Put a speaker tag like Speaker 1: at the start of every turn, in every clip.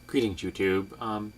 Speaker 1: Greetings, YouTube.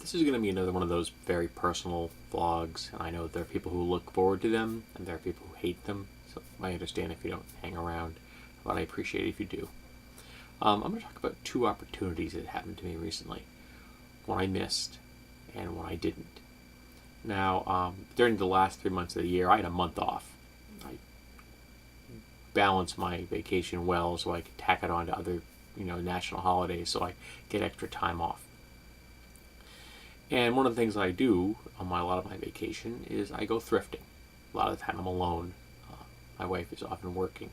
Speaker 1: This is going to be another one of those very personal vlogs, and I know there are people who look forward to them, and there are people who hate them, so I understand if you don't hang around, but I appreciate it if you do. I'm going to talk about two opportunities that happened to me recently. One I missed, and one I didn't. Now, during the last 3 months of the year, I had a month off. I balanced my vacation well so I could tack it on to other, national holidays so I get extra time off. And one of the things I do on a lot of my vacation is I go thrifting. A lot of the time I'm alone. My wife is often working.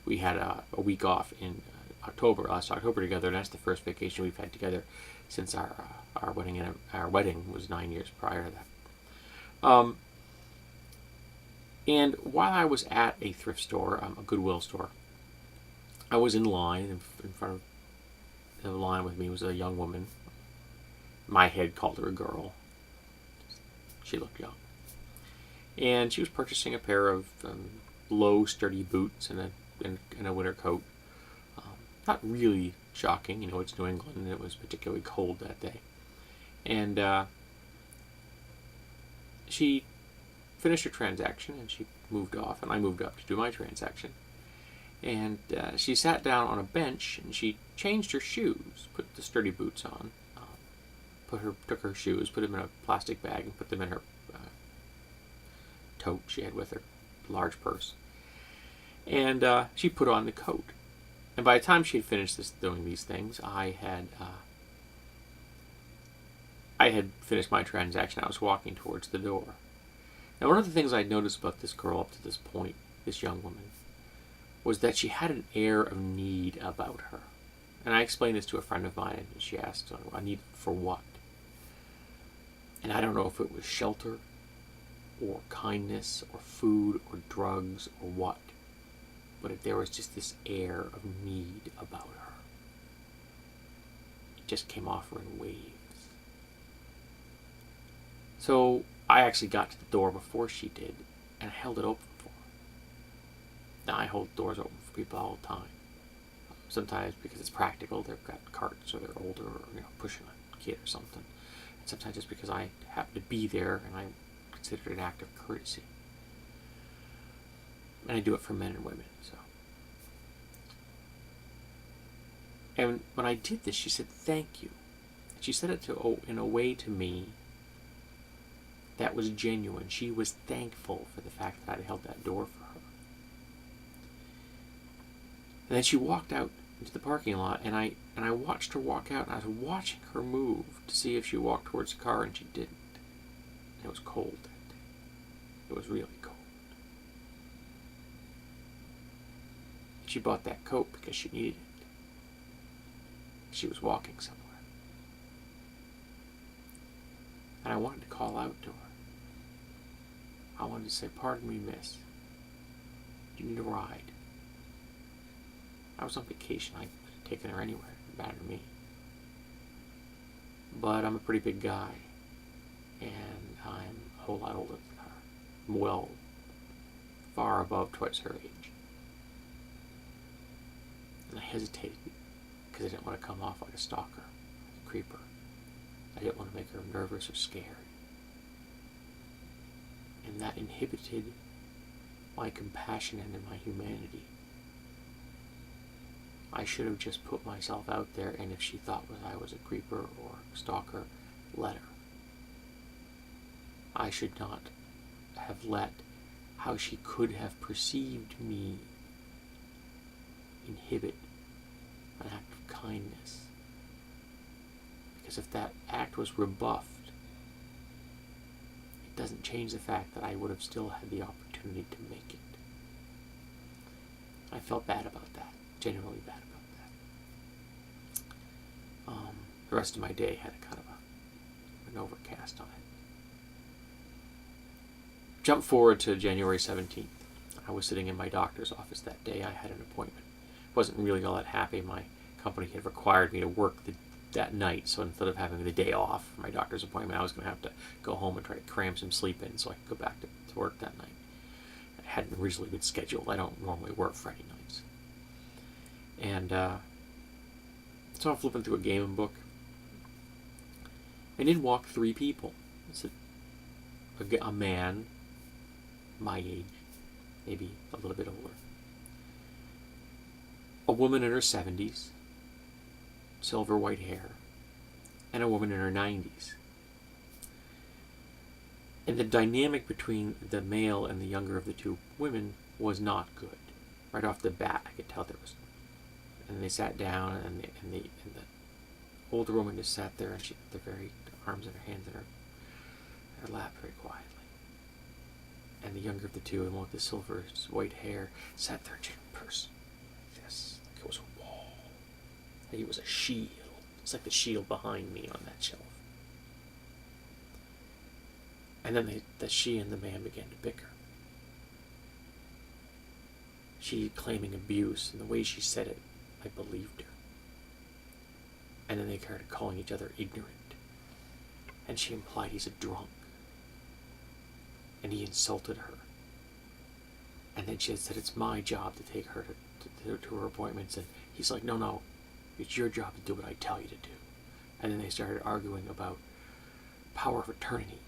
Speaker 1: We had a week off in last October together, and that's the first vacation we've had together since our wedding. And our wedding was 9 years prior to that. And while I was at a thrift store, a Goodwill store, I was in line. In front of the line with me was a young woman. My head called her a girl. She looked young. And she was purchasing a pair of low, sturdy boots and a winter coat. Not really shocking, it's New England and it was particularly cold that day. And she finished her transaction and she moved off, and I moved up to do my transaction. And she sat down on a bench and she changed her shoes, put the sturdy boots on, took her shoes, put them in a plastic bag, and put them in her tote she had with her, large purse. And she put on the coat. And by the time she had finished doing these things, I had finished my transaction. I was walking towards the door. Now, one of the things I noticed about this girl up to this point, this young woman, was that she had an air of need about her. And I explained this to a friend of mine, and she asked, "I need for what?" And I don't know if it was shelter, or kindness, or food, or drugs, or what. But there was just this air of need about her. It just came off her in waves. So I actually got to the door before she did, and I held it open for her. Now I hold doors open for people all the time. Sometimes because it's practical, they've got carts, or they're older, or pushing a kid or something. And sometimes just because I happen to be there and I consider it an act of courtesy. And I do it for men and women. And when I did this, she said, "Thank you." And she said it in a way to me that was genuine. She was thankful for the fact that I held that door for her. And then she walked out into the parking lot, and I watched her walk out, and I was watching her move to see if she walked towards the car, and she didn't. And it was cold that day. It was really cold. And she bought that coat because she needed it. She was walking somewhere. And I wanted to call out to her. I wanted to say, "Pardon me, miss. Do you need a ride?" I was on vacation. I could have taken her anywhere. It didn't matter to me. But I'm a pretty big guy. And I'm a whole lot older than her. Well, far above twice her age. And I hesitated because I didn't want to come off like a stalker, a creeper. I didn't want to make her nervous or scared. And that inhibited my compassion and my humanity. I should have just put myself out there, and if she thought I was a creeper or a stalker, let her. I should not have let how she could have perceived me inhibit an act of kindness. Because if that act was rebuffed, it doesn't change the fact that I would have still had the opportunity to make it. I felt bad about that, genuinely bad about that. The rest of my day had a kind of an overcast on it. Jump forward to January 17th. I was sitting in my doctor's office that day. I had an appointment. Wasn't really all that happy. My company had required me to work that night, so instead of having the day off for my doctor's appointment, I was going to have to go home and try to cram some sleep in so I could go back to work that night. It hadn't originally been scheduled. I don't normally work Friday nights. And so I'm flipping through a gaming book, And in walked three people. It's a man, my age, maybe a little bit older. A woman in her 70s, silver white hair, and a woman in her 90s. And the dynamic between the male and the younger of the two women was not good. Right off the bat, I could tell there was. And they sat down, and the older woman just sat there, and she put their arms in her hands in her lap very quietly. And the younger of the two, the one with the silver white hair, sat there, chin purse, like this, like it was a wall, like it was a shield. It's like the shield behind me on that shelf. And then she and the man began to bicker. She claiming abuse, and the way she said it, I believed her. And then they started calling each other ignorant. And she implied he's a drunk. And he insulted her. And then she said it's my job to take her to her appointments. And he's like, no, it's your job to do what I tell you to do. And then they started arguing about power of attorney.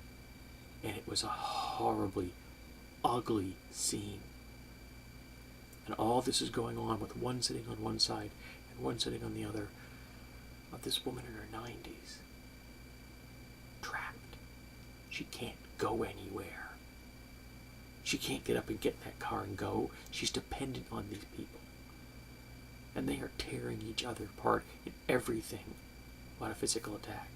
Speaker 1: And it was a horribly ugly scene. And all this is going on with one sitting on one side and one sitting on the other of this woman in her 90s. Trapped. She can't go anywhere. She can't get up and get in that car and go. She's dependent on these people. And they are tearing each other apart in everything but a physical attack.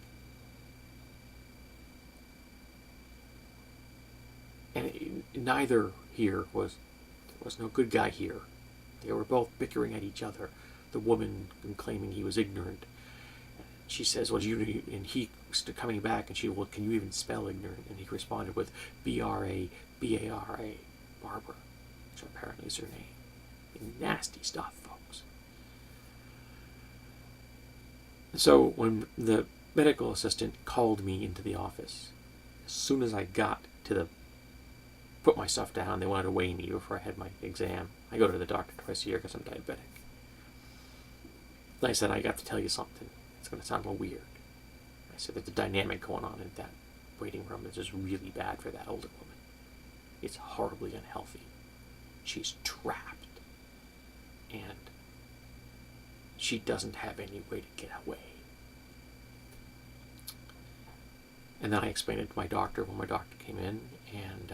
Speaker 1: And neither here was no good guy here. They were both bickering at each other. The woman claiming he was ignorant. She says, well, and he was coming back, and she, well, can you even spell ignorant? And he responded with B-R-A-B-A-R-A, Barbara, which apparently is her name. Nasty stuff, folks. So when the medical assistant called me into the office, as soon as I got to put my stuff down, they wanted to weigh me before I had my exam. I go to the doctor twice a year because I'm diabetic. And I said, I got to tell you something. It's going to sound a little weird. I said, there's a dynamic going on in that waiting room that's just really bad for that older woman. It's horribly unhealthy. She's trapped. And she doesn't have any way to get away. And then I explained it to my doctor when my doctor came in, and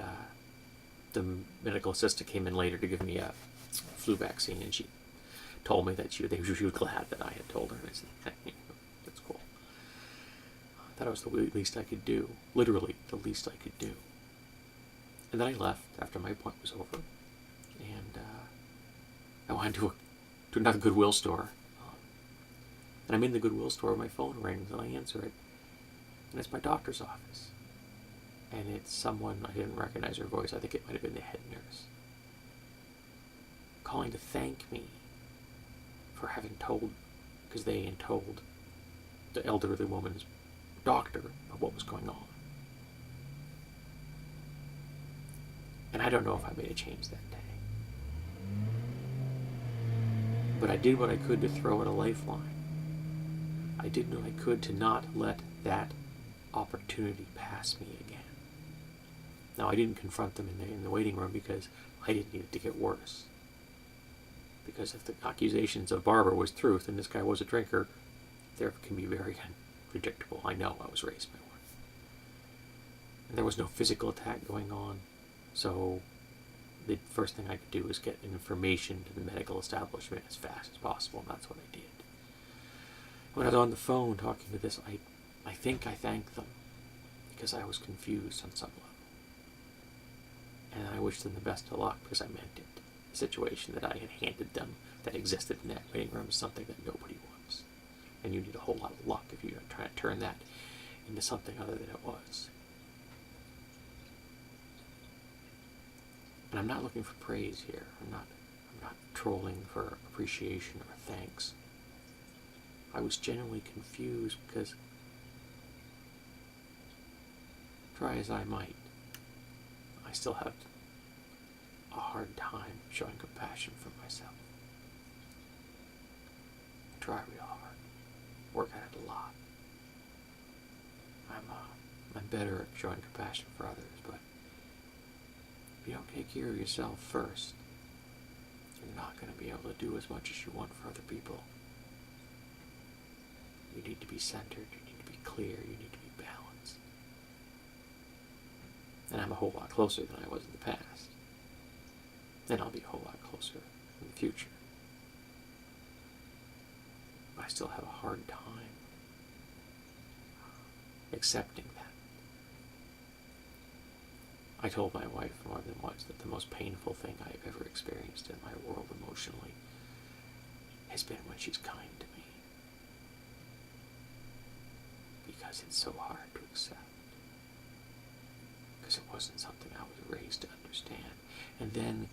Speaker 1: the medical assistant came in later to give me a flu vaccine, and she told me that she was glad that I had told her. And I said, hey, that's cool. I thought it was the least I could do. Literally, the least I could do. And then I left after my appointment was over, and I went to another Goodwill store. And I'm in the Goodwill store, my phone rings, and I answer it. And it's my doctor's office. And it's someone, I didn't recognize her voice, I think it might have been the head nurse, calling to thank me for having told, because they had told the elderly woman's doctor of what was going on. And I don't know if I made a change that day. But I did what I could to throw in a lifeline. I did what I could to not let that opportunity pass me again. Now, I didn't confront them in the waiting room because I didn't need it to get worse. Because if the accusations of Barbara was truth and this guy was a drinker, there can be very predictable. I know I was raised by one. And there was no physical attack going on, so the first thing I could do was get information to the medical establishment as fast as possible, and that's what I did. When I was on the phone talking to this, I think I thanked them because I was confused on some level. And I wished them the best of luck because I meant it. The situation that I had handed them that existed in that waiting room is something that nobody wants. And you need a whole lot of luck if you're trying to turn that into something other than it was. And I'm not looking for praise here. I'm not trolling for appreciation or thanks. I was genuinely confused because, try as I might, I still have a hard time showing compassion for myself. I try real hard. Work at it a lot. I better at showing compassion for others, but if you don't take care of yourself first, you're not going to be able to do as much as you want for other people. You need to be centered, you need to be clear, you need to be balanced. And I'm a whole lot closer than I was in the past. And I'll be a whole lot closer in the future. But I still have a hard time accepting that. I told my wife more than once that the most painful thing I've ever experienced in my world emotionally has been when she's kind to me. Because it's so hard to accept. Because it wasn't something I was raised to understand. And then,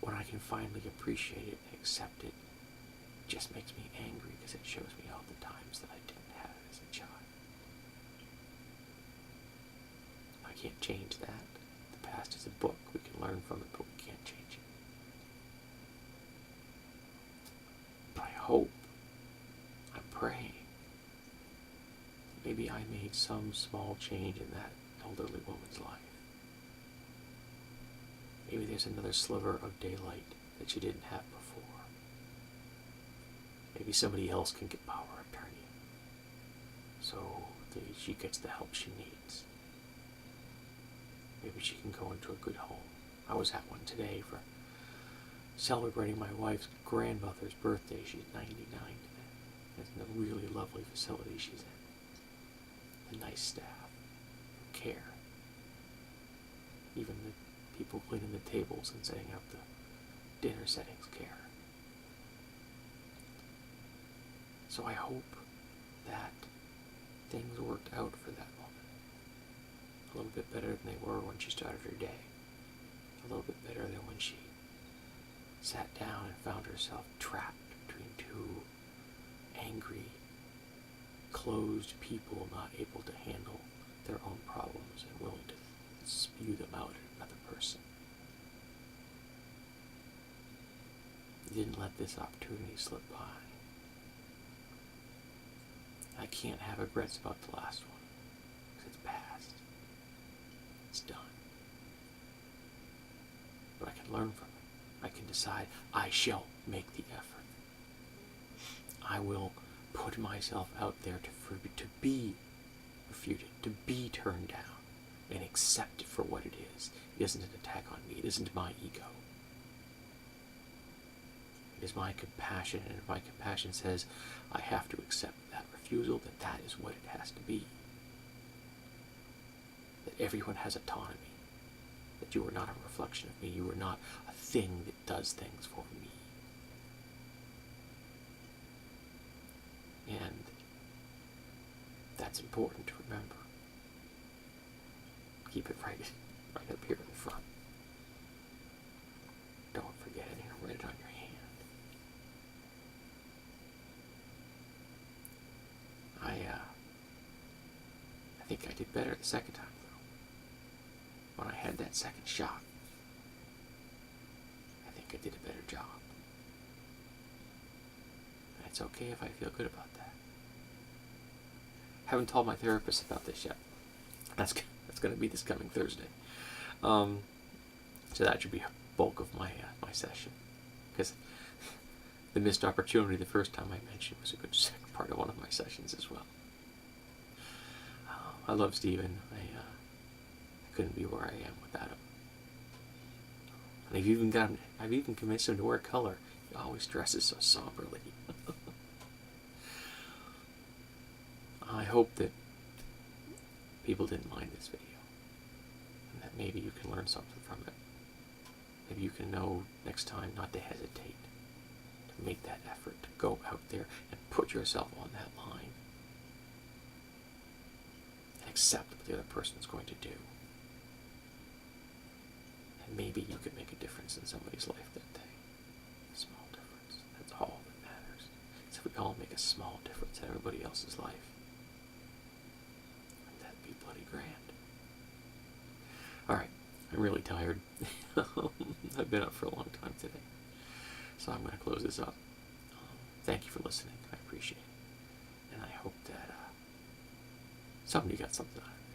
Speaker 1: when I can finally appreciate it and accept it, it just makes me angry because it shows me all the times that I didn't have it as a child. I can't change that. The past is a book. We can learn from it, but we can't change it. But I hope, I'm praying, maybe I made some small change in that elderly woman's life. Maybe there's another sliver of daylight that she didn't have before. Maybe somebody else can get power of attorney so that she gets the help she needs. Maybe she can go into a good home. I was at one today for celebrating my wife's grandmother's birthday. She's 99 today. It's in a really lovely facility she's in. A nice staff. Care. Even the people cleaning the tables and setting up the dinner settings care. So I hope that things worked out for that woman. A little bit better than they were when she started her day. A little bit better than when she sat down and found herself trapped between two angry, closed people not able to handle their own problems and willing to spew them out at another person. Didn't let this opportunity slip by. I can't have regrets about the last one, because it's past. It's done. But I can learn from it. I can decide I shall make the effort. I will put myself out there to be refuted, to be turned down, and accept it for what it is. It isn't an attack on me. It isn't my ego. It is my compassion, and if my compassion says I have to accept that refusal, then that is what it has to be. That everyone has autonomy. That you are not a reflection of me. You are not a thing that does things for me. And that's important to remember. Keep it right up here in the front. Don't forget it, and write it on your hand. I think I did better the second time, though. When I had that second shot, I think I did a better job. And it's okay if I feel good about that. Haven't told my therapist about this yet. That's going to be this coming Thursday. So that should be a bulk of my session. Because the missed opportunity the first time I mentioned was a good second part of one of my sessions as well. I love Stephen. I couldn't be where I am without him. And I've even convinced him to wear color. He always dresses so somberly. I hope that people didn't mind this video, and that maybe you can learn something from it. Maybe you can know next time not to hesitate, to make that effort, to go out there and put yourself on that line, and accept what the other person is going to do. And maybe you could make a difference in somebody's life that day. A small difference. That's all that matters. So if we all make a small difference in everybody else's life, that'd be bloody grand. Alright, I'm really tired. I've been up for a long time today. So I'm going to close this up. Thank you for listening. I appreciate it. And I hope that somebody got something out of it.